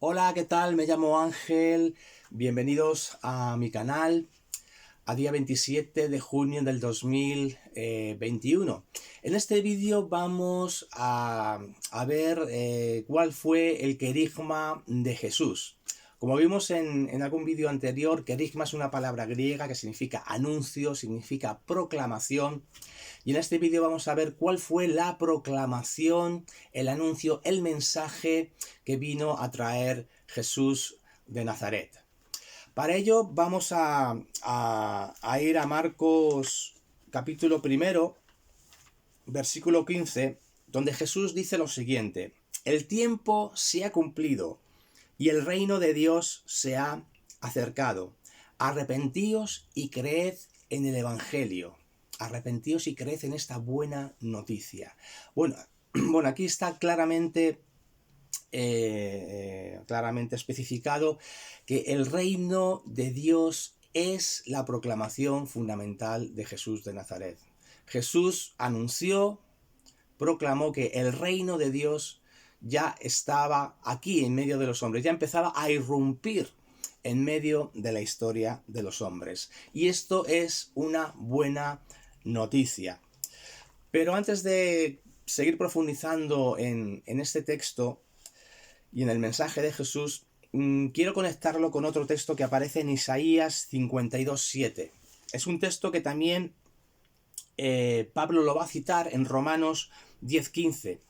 Hola, ¿qué tal? Me llamo Ángel. Bienvenidos a mi canal a día 27 de junio del 2021. En este vídeo vamos a ver cuál fue el querigma de Jesús. Como vimos en algún vídeo anterior, querigma es una palabra griega que significa anuncio, significa proclamación. Y en este vídeo vamos a ver cuál fue la proclamación, el anuncio, el mensaje que vino a traer Jesús de Nazaret. Para ello vamos a ir a Marcos capítulo 1, versículo 15, donde Jesús dice lo siguiente: el tiempo se ha cumplido y el reino de Dios se ha acercado. Arrepentíos y creed en el Evangelio. Arrepentíos y creed en esta buena noticia. Bueno, aquí está claramente especificado que el reino de Dios es la proclamación fundamental de Jesús de Nazaret. Jesús anunció, proclamó que el reino de Dios ya estaba aquí en medio de los hombres, ya empezaba a irrumpir en medio de la historia de los hombres. Y esto es una buena noticia. Pero antes de seguir profundizando en este texto y en el mensaje de Jesús, quiero conectarlo con otro texto que aparece en Isaías 52:7. Es un texto que también Pablo lo va a citar en Romanos 10:15.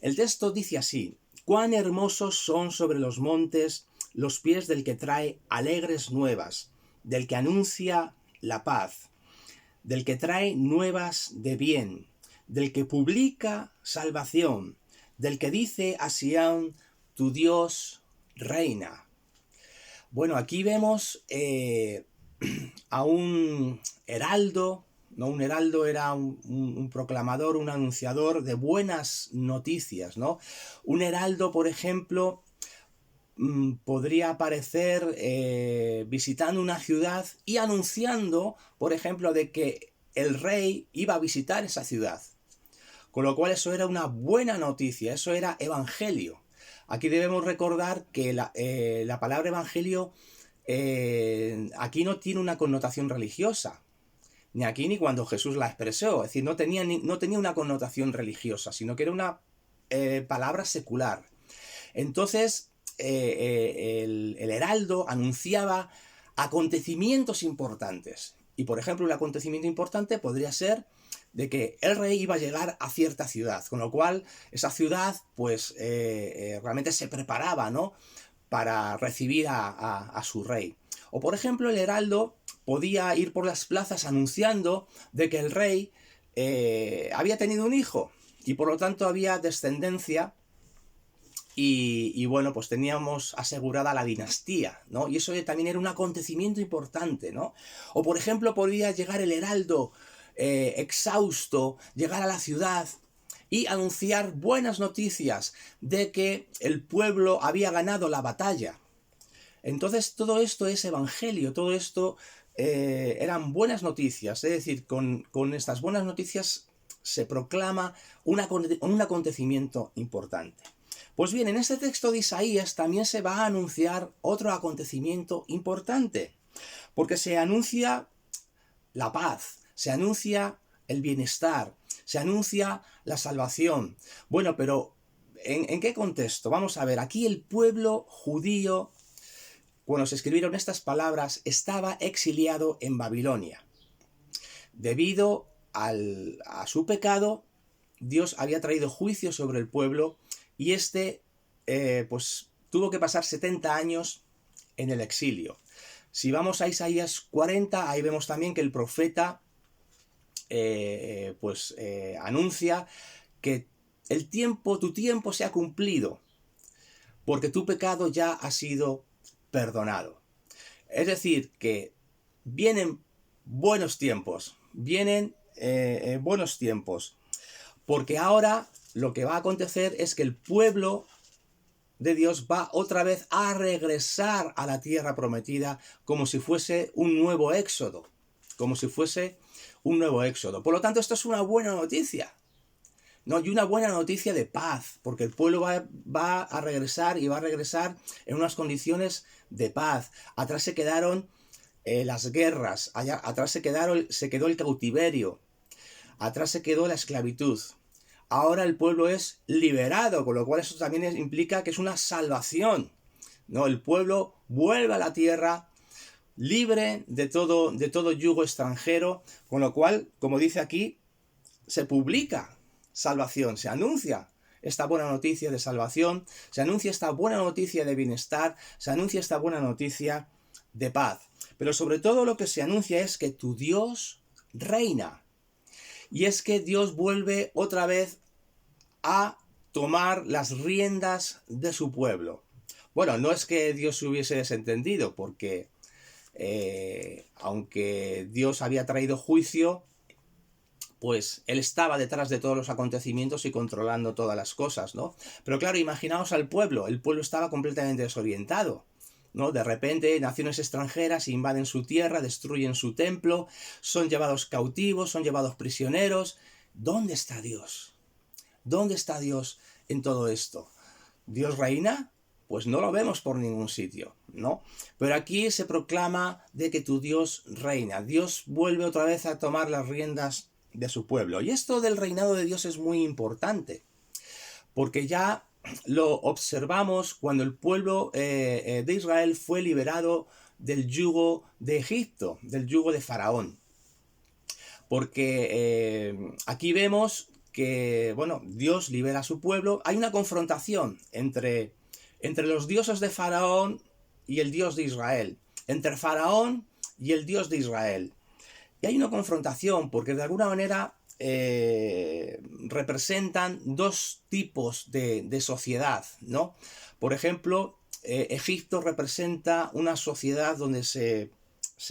El texto dice así: cuán hermosos son sobre los montes los pies del que trae alegres nuevas, del que anuncia la paz, del que trae nuevas de bien, del que publica salvación, del que dice a Sión: tu Dios reina. Bueno, aquí vemos a un heraldo. ¿No? Un heraldo era un proclamador, un anunciador de buenas noticias, ¿no? Un heraldo, por ejemplo, podría aparecer visitando una ciudad y anunciando, por ejemplo, de que el rey iba a visitar esa ciudad. Con lo cual eso era una buena noticia, eso era evangelio. Aquí debemos recordar que la palabra evangelio aquí no tiene una connotación religiosa. Ni aquí ni cuando Jesús la expresó. Es decir, no tenía una connotación religiosa, sino que era una palabra secular. Entonces, el heraldo anunciaba acontecimientos importantes. Y, por ejemplo, un acontecimiento importante podría ser de que el rey iba a llegar a cierta ciudad, con lo cual esa ciudad, pues, realmente se preparaba, ¿no?, para recibir a su rey. O, por ejemplo, el heraldo podía ir por las plazas anunciando de que el rey había tenido un hijo y por lo tanto había descendencia y bueno, pues teníamos asegurada la dinastía, ¿no? Y eso también era un acontecimiento importante, ¿no? O por ejemplo podía llegar el heraldo exhausto, llegar a la ciudad y anunciar buenas noticias de que el pueblo había ganado la batalla. Entonces todo esto es evangelio, todo esto eran buenas noticias, es decir, con estas buenas noticias se proclama un acontecimiento importante. Pues bien, en este texto de Isaías también se va a anunciar otro acontecimiento importante, porque se anuncia la paz, se anuncia el bienestar, se anuncia la salvación. Bueno, pero ¿en qué contexto? Vamos a ver, aquí el pueblo judío, cuando se escribieron estas palabras, estaba exiliado en Babilonia. Debido a su pecado, Dios había traído juicio sobre el pueblo y pues tuvo que pasar 70 años en el exilio. Si vamos a Isaías 40, ahí vemos también que el profeta anuncia que tu tiempo se ha cumplido, porque tu pecado ya ha sido perdonado. Es decir, que vienen buenos tiempos, porque ahora lo que va a acontecer es que el pueblo de Dios va otra vez a regresar a la tierra prometida como si fuese un nuevo éxodo, Por lo tanto, esto es una buena noticia. ¿no? Y una buena noticia de paz, porque el pueblo va a regresar y va a regresar en unas condiciones de paz. Atrás se quedaron las guerras, atrás se quedó el cautiverio, atrás se quedó la esclavitud. Ahora el pueblo es liberado, con lo cual eso también implica que es una salvación, ¿no? El pueblo vuelve a la tierra libre de todo yugo extranjero, con lo cual, como dice aquí, se publica salvación, se anuncia esta buena noticia de salvación, se anuncia esta buena noticia de bienestar, se anuncia esta buena noticia de paz. Pero sobre todo lo que se anuncia es que tu Dios reina. Y es que Dios vuelve otra vez a tomar las riendas de su pueblo. Bueno, no es que Dios se hubiese desentendido, porque aunque Dios había traído juicio, pues él estaba detrás de todos los acontecimientos y controlando todas las cosas, ¿no? Pero claro, imaginaos al pueblo, el pueblo estaba completamente desorientado, ¿no? De repente naciones extranjeras invaden su tierra, destruyen su templo, son llevados cautivos, son llevados prisioneros. ¿Dónde está Dios? ¿Dónde está Dios en todo esto? ¿Dios reina? Pues no lo vemos por ningún sitio, ¿no? Pero aquí se proclama de que tu Dios reina. Dios vuelve otra vez a tomar las riendas de su pueblo. Y esto del reinado de Dios es muy importante, porque ya lo observamos cuando el pueblo de Israel fue liberado del yugo de Egipto, del yugo de Faraón. Porque aquí vemos que, bueno, Dios libera a su pueblo. Hay una confrontación entre los dioses de Faraón y el Dios de Israel, entre Faraón y el Dios de Israel. Y hay una confrontación porque de alguna manera representan dos tipos de sociedad, ¿no? Por ejemplo, Egipto representa una sociedad donde se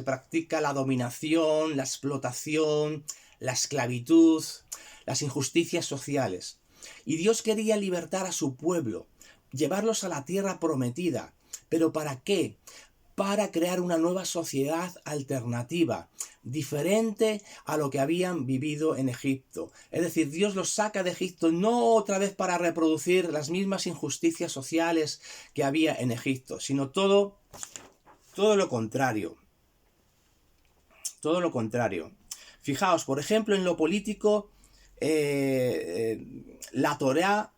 practica la dominación, la explotación, la esclavitud, las injusticias sociales. Y Dios quería libertar a su pueblo, llevarlos a la tierra prometida. ¿Pero para qué? Para crear una nueva sociedad alternativa, diferente a lo que habían vivido en Egipto. Es decir, Dios los saca de Egipto no otra vez para reproducir las mismas injusticias sociales que había en Egipto, sino todo lo contrario. Todo lo contrario. Fijaos, por ejemplo, en lo político, la Torá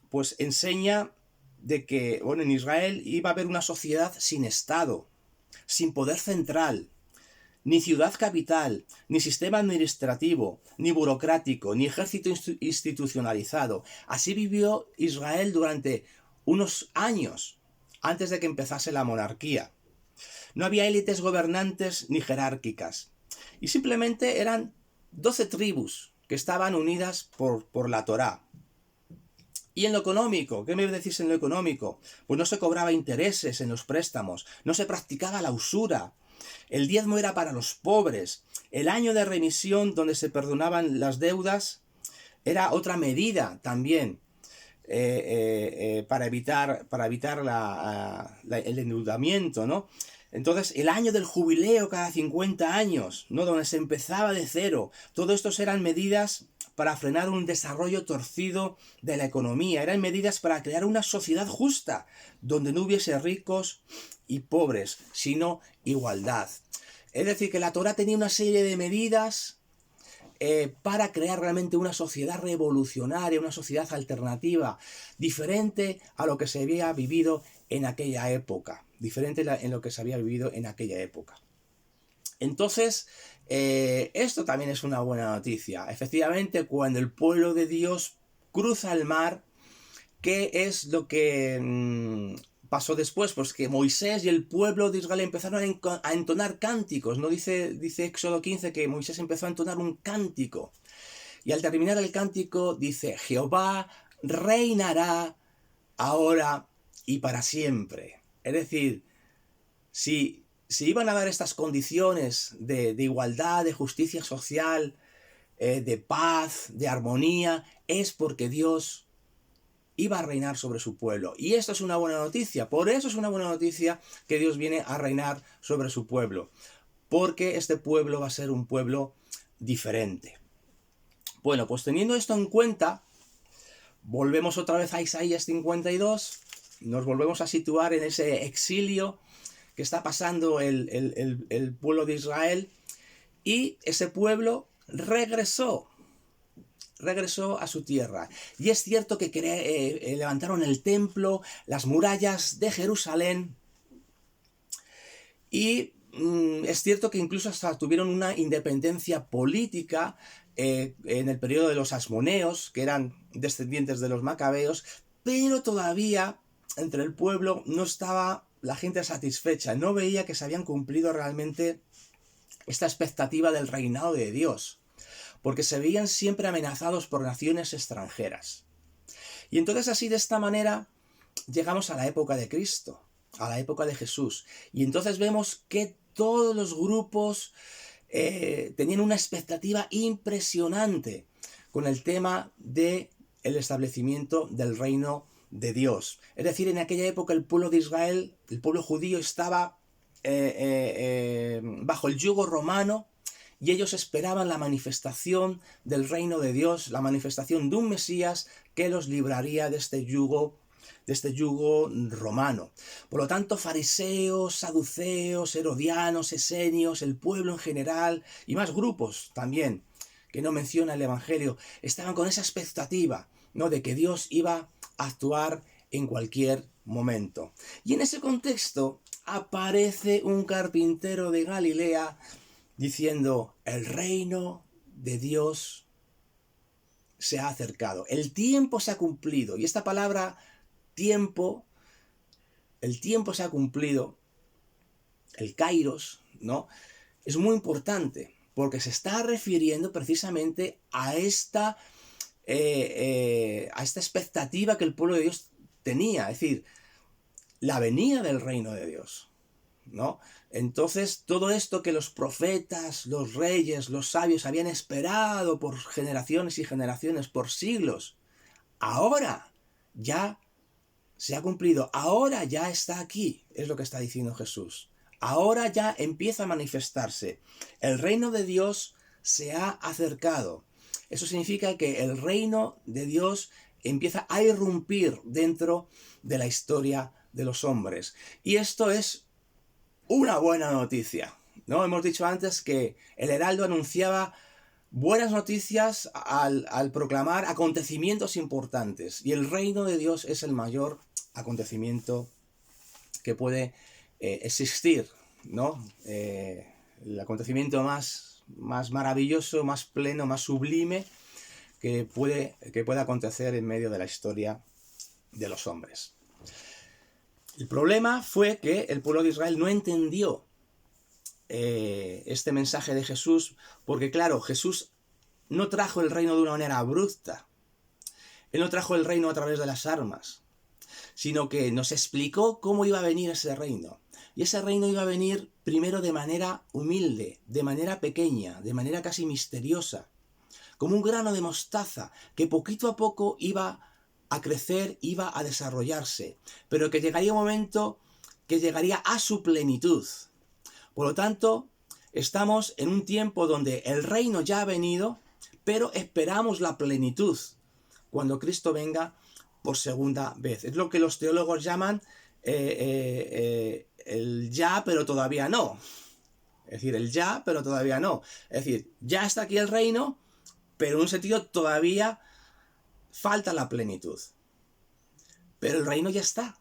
pues enseña de que, bueno, en Israel iba a haber una sociedad sin Estado, sin poder central, ni ciudad capital, ni sistema administrativo, ni burocrático, ni ejército institucionalizado. Así vivió Israel durante unos años, antes de que empezase la monarquía. No había élites gobernantes ni jerárquicas. Y simplemente eran 12 tribus que estaban unidas por la Torá. Y en lo económico, ¿qué me decís en lo económico? Pues no se cobraba intereses en los préstamos, no se practicaba la usura, el diezmo era para los pobres, el año de remisión donde se perdonaban las deudas era otra medida también para evitar el endeudamiento, ¿no? Entonces, el año del jubileo cada 50 años, ¿no? Donde se empezaba de cero. Todo esto eran medidas para frenar un desarrollo torcido de la economía. Eran medidas para crear una sociedad justa, donde no hubiese ricos y pobres, sino igualdad. Es decir, que la Torá tenía una serie de medidas para crear realmente una sociedad revolucionaria, una sociedad alternativa, diferente a lo que se había vivido en aquella época. Diferente en lo que se había vivido en aquella época. Entonces, esto también es una buena noticia. Efectivamente, cuando el pueblo de Dios cruza el mar, ¿qué es lo que pasó después? Pues que Moisés y el pueblo de Israel empezaron a entonar cánticos, ¿no? Dice Éxodo 15 que Moisés empezó a entonar un cántico. Y al terminar el cántico dice, Jehová reinará ahora y para siempre. Es decir, si iban a dar estas condiciones de igualdad, de justicia social, de paz, de armonía, es porque Dios iba a reinar sobre su pueblo. Y esto es una buena noticia. Por eso es una buena noticia que Dios viene a reinar sobre su pueblo. Porque este pueblo va a ser un pueblo diferente. Bueno, pues teniendo esto en cuenta, volvemos otra vez a Isaías 52, nos volvemos a situar en ese exilio que está pasando el pueblo de Israel, y ese pueblo regresó a su tierra. Y es cierto que levantaron el templo, las murallas de Jerusalén, y es cierto que incluso hasta tuvieron una independencia política en el periodo de los asmoneos, que eran descendientes de los macabeos, pero todavía entre el pueblo no estaba la gente satisfecha, no veía que se habían cumplido realmente esta expectativa del reinado de Dios, porque se veían siempre amenazados por naciones extranjeras. Y entonces así, de esta manera, llegamos a la época de Cristo, a la época de Jesús, y entonces vemos que todos los grupos tenían una expectativa impresionante con el tema del establecimiento del reino de Dios. Es decir, en aquella época el pueblo de Israel, el pueblo judío, estaba bajo el yugo romano, y ellos esperaban la manifestación del reino de Dios, la manifestación de un Mesías que los libraría de este yugo romano. Por lo tanto, fariseos, saduceos, herodianos, esenios, el pueblo en general y más grupos también que no menciona el Evangelio, estaban con esa expectativa, ¿no?, de que Dios iba a actuar en cualquier momento. Y en ese contexto aparece un carpintero de Galilea diciendo: el reino de Dios se ha acercado, el tiempo se ha cumplido. Y esta palabra tiempo, el tiempo se ha cumplido, el kairos, ¿no?, es muy importante, porque se está refiriendo precisamente a esta expectativa que el pueblo de Dios tenía, es decir, la venida del reino de Dios, ¿no? Entonces, todo esto que los profetas, los reyes, los sabios habían esperado por generaciones y generaciones, por siglos, ahora ya se ha cumplido, ahora ya está aquí, es lo que está diciendo Jesús. Ahora ya empieza a manifestarse. El reino de Dios se ha acercado. Eso significa que el reino de Dios empieza a irrumpir dentro de la historia de los hombres. Y esto es una buena noticia, ¿no? Hemos dicho antes que el heraldo anunciaba buenas noticias al proclamar acontecimientos importantes. Y el reino de Dios es el mayor acontecimiento que puede existir, ¿no? El acontecimiento más maravilloso, más pleno, más sublime que puede acontecer en medio de la historia de los hombres. El problema fue que el pueblo de Israel no entendió este mensaje de Jesús, porque claro, Jesús no trajo el reino de una manera abrupta. Él no trajo el reino a través de las armas, sino que nos explicó cómo iba a venir ese reino. Y ese reino iba a venir primero de manera humilde, de manera pequeña, de manera casi misteriosa, como un grano de mostaza que poquito a poco iba a crecer, iba a desarrollarse, pero que llegaría un momento que llegaría a su plenitud. Por lo tanto, estamos en un tiempo donde el reino ya ha venido, pero esperamos la plenitud cuando Cristo venga por segunda vez. Es lo que los teólogos llaman el ya, pero todavía no. Es decir, el ya, pero todavía no. Es decir, ya está aquí el reino, pero en un sentido todavía falta la plenitud. Pero el reino ya está.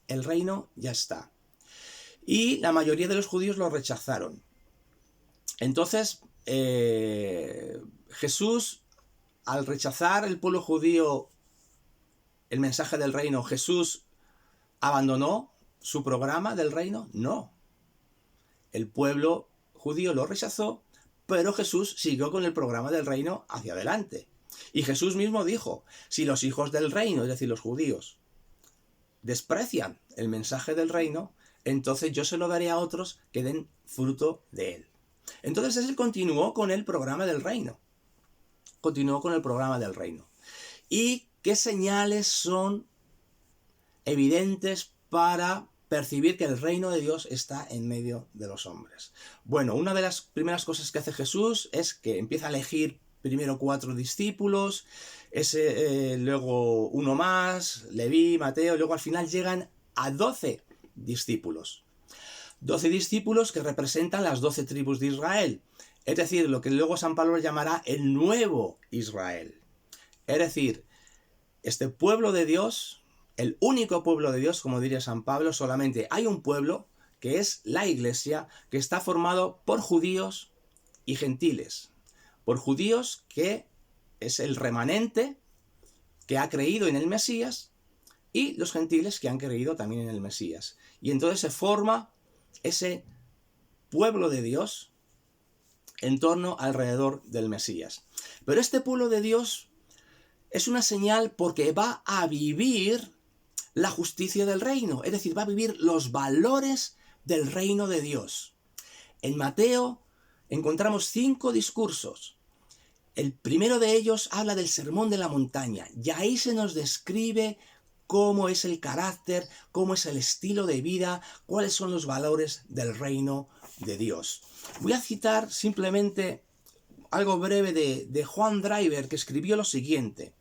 El reino ya está. Y la mayoría de los judíos lo rechazaron. Entonces, Jesús, al rechazar el pueblo judío el mensaje del reino, ¿Jesús abandonó su programa del reino? No. El pueblo judío lo rechazó, pero Jesús siguió con el programa del reino hacia adelante. Y Jesús mismo dijo: si los hijos del reino, es decir, los judíos, desprecian el mensaje del reino, entonces yo se lo daré a otros que den fruto de él. Entonces él continuó con el programa del reino. Continuó con el programa del reino. ¿Y qué señales son evidentes para percibir que el reino de Dios está en medio de los hombres? Bueno, una de las primeras cosas que hace Jesús es que empieza a elegir primero 4 discípulos, luego uno más, Leví, Mateo, luego al final llegan a 12 discípulos. 12 discípulos que representan las 12 tribus de Israel. Es decir, lo que luego San Pablo llamará el nuevo Israel. Es decir, este pueblo de Dios, el único pueblo de Dios, como diría San Pablo, solamente hay un pueblo, que es la Iglesia, que está formado por judíos y gentiles. Por judíos, que es el remanente que ha creído en el Mesías, y los gentiles que han creído también en el Mesías. Y entonces se forma ese pueblo de Dios en torno alrededor del Mesías. Pero este pueblo de Dios es una señal porque va a vivir la justicia del reino, es decir, va a vivir los valores del reino de Dios. En Mateo encontramos 5 discursos. El primero de ellos habla del Sermón de la Montaña, y ahí se nos describe cómo es el carácter, cómo es el estilo de vida, cuáles son los valores del reino de Dios. Voy a citar simplemente algo breve de Juan Driver, que escribió lo siguiente.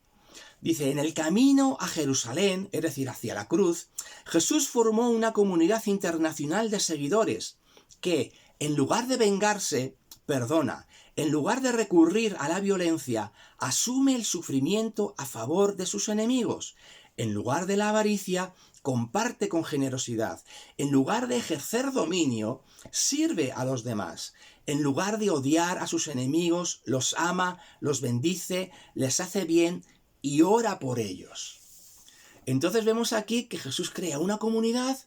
Dice: en el camino a Jerusalén, es decir, hacia la cruz, Jesús formó una comunidad internacional de seguidores que, en lugar de vengarse, perdona. En lugar de recurrir a la violencia, asume el sufrimiento a favor de sus enemigos. En lugar de la avaricia, comparte con generosidad. En lugar de ejercer dominio, sirve a los demás. En lugar de odiar a sus enemigos, los ama, los bendice, les hace bien y ora por ellos. Entonces vemos aquí que Jesús crea una comunidad,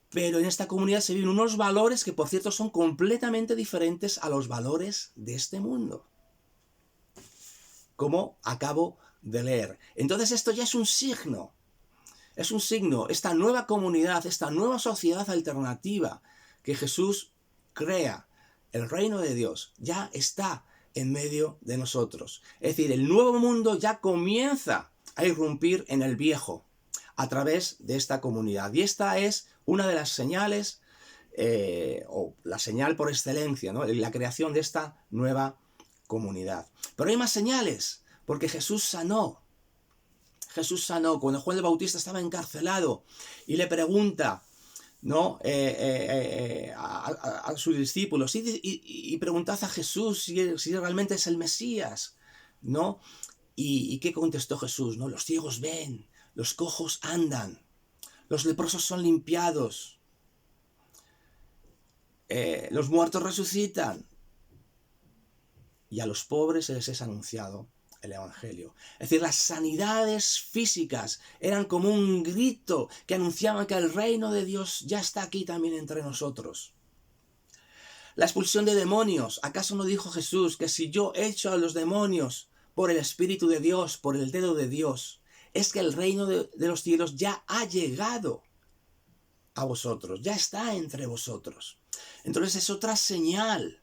pero en esta comunidad se viven unos valores que, por cierto, son completamente diferentes a los valores de este mundo, como acabo de leer. Entonces esto ya es un signo, esta nueva comunidad, esta nueva sociedad alternativa que Jesús crea, el reino de Dios, ya está en medio de nosotros. Es decir, el nuevo mundo ya comienza a irrumpir en el viejo a través de esta comunidad. Y esta es una de las señales, o la señal por excelencia, ¿no? La creación de esta nueva comunidad. Pero hay más señales, porque Jesús sanó. Jesús sanó cuando Juan el Bautista estaba encarcelado y le pregunta, ¿no? A sus discípulos, y preguntad a Jesús si realmente es el Mesías, ¿no? ¿Y qué contestó Jesús? ¿No? Los ciegos ven, los cojos andan, los leprosos son limpiados, los muertos resucitan, y a los pobres se les es anunciado el Evangelio. Es decir, las sanidades físicas eran como un grito que anunciaban que el reino de Dios ya está aquí también entre nosotros. La expulsión de demonios. ¿Acaso no dijo Jesús que si yo echo a los demonios por el Espíritu de Dios, por el dedo de Dios, es que el reino de los cielos ya ha llegado a vosotros, ya está entre vosotros? Entonces es otra señal,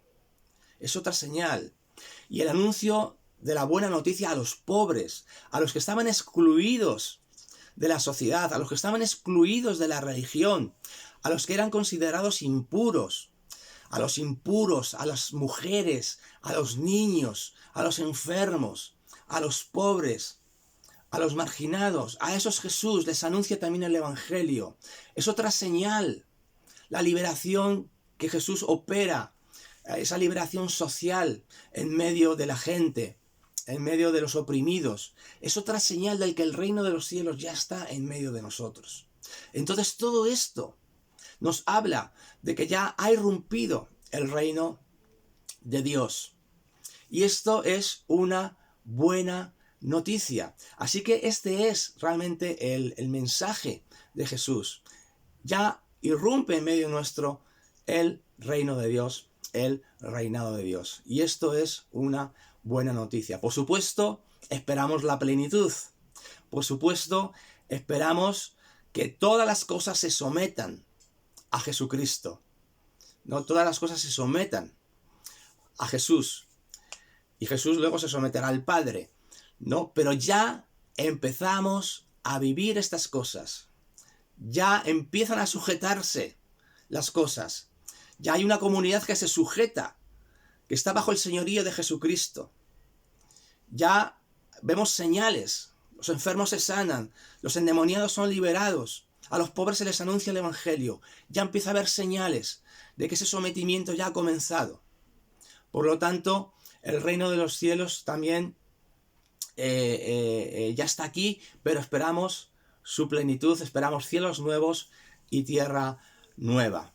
Y el anuncio de la buena noticia a los pobres, a los que estaban excluidos de la sociedad, a los que estaban excluidos de la religión, a los que eran considerados impuros, a los impuros, a las mujeres, a los niños, a los enfermos, a los pobres, a los marginados. A esos Jesús les anuncia también el Evangelio. Es otra señal, la liberación que Jesús opera, esa liberación social en medio de la gente, en medio de los oprimidos. Es otra señal de que el reino de los cielos ya está en medio de nosotros. Entonces todo esto nos habla de que ya ha irrumpido el reino de Dios. Y esto es una buena noticia. Así que este es realmente el mensaje de Jesús. Ya irrumpe en medio nuestro el reino de Dios, el reinado de Dios. Y esto es una buena noticia. Por supuesto, esperamos la plenitud. Por supuesto, esperamos que todas las cosas se sometan a Jesucristo. No todas las cosas se sometan a Jesús. Y Jesús luego se someterá al Padre, ¿no? Pero ya empezamos a vivir estas cosas. Ya empiezan a sujetarse las cosas. Ya hay una comunidad que se sujeta que está bajo el señorío de Jesucristo. Ya vemos señales, los enfermos se sanan, los endemoniados son liberados, a los pobres se les anuncia el Evangelio, ya empieza a haber señales de que ese sometimiento ya ha comenzado. Por lo tanto, el reino de los cielos también ya está aquí, pero esperamos su plenitud, esperamos cielos nuevos y tierra nueva.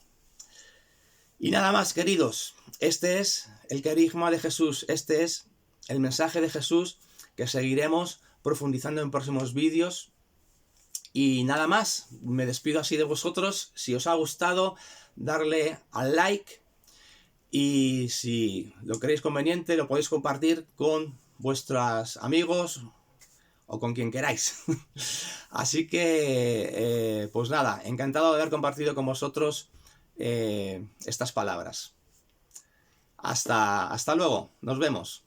Y nada más, queridos, este es el querigma de Jesús, este es el mensaje de Jesús que seguiremos profundizando en próximos vídeos. Y nada más, me despido así de vosotros. Si os ha gustado, darle al like, y si lo creéis conveniente lo podéis compartir con vuestros amigos o con quien queráis. Así que, pues nada, encantado de haber compartido con vosotros estas palabras. Hasta luego, nos vemos.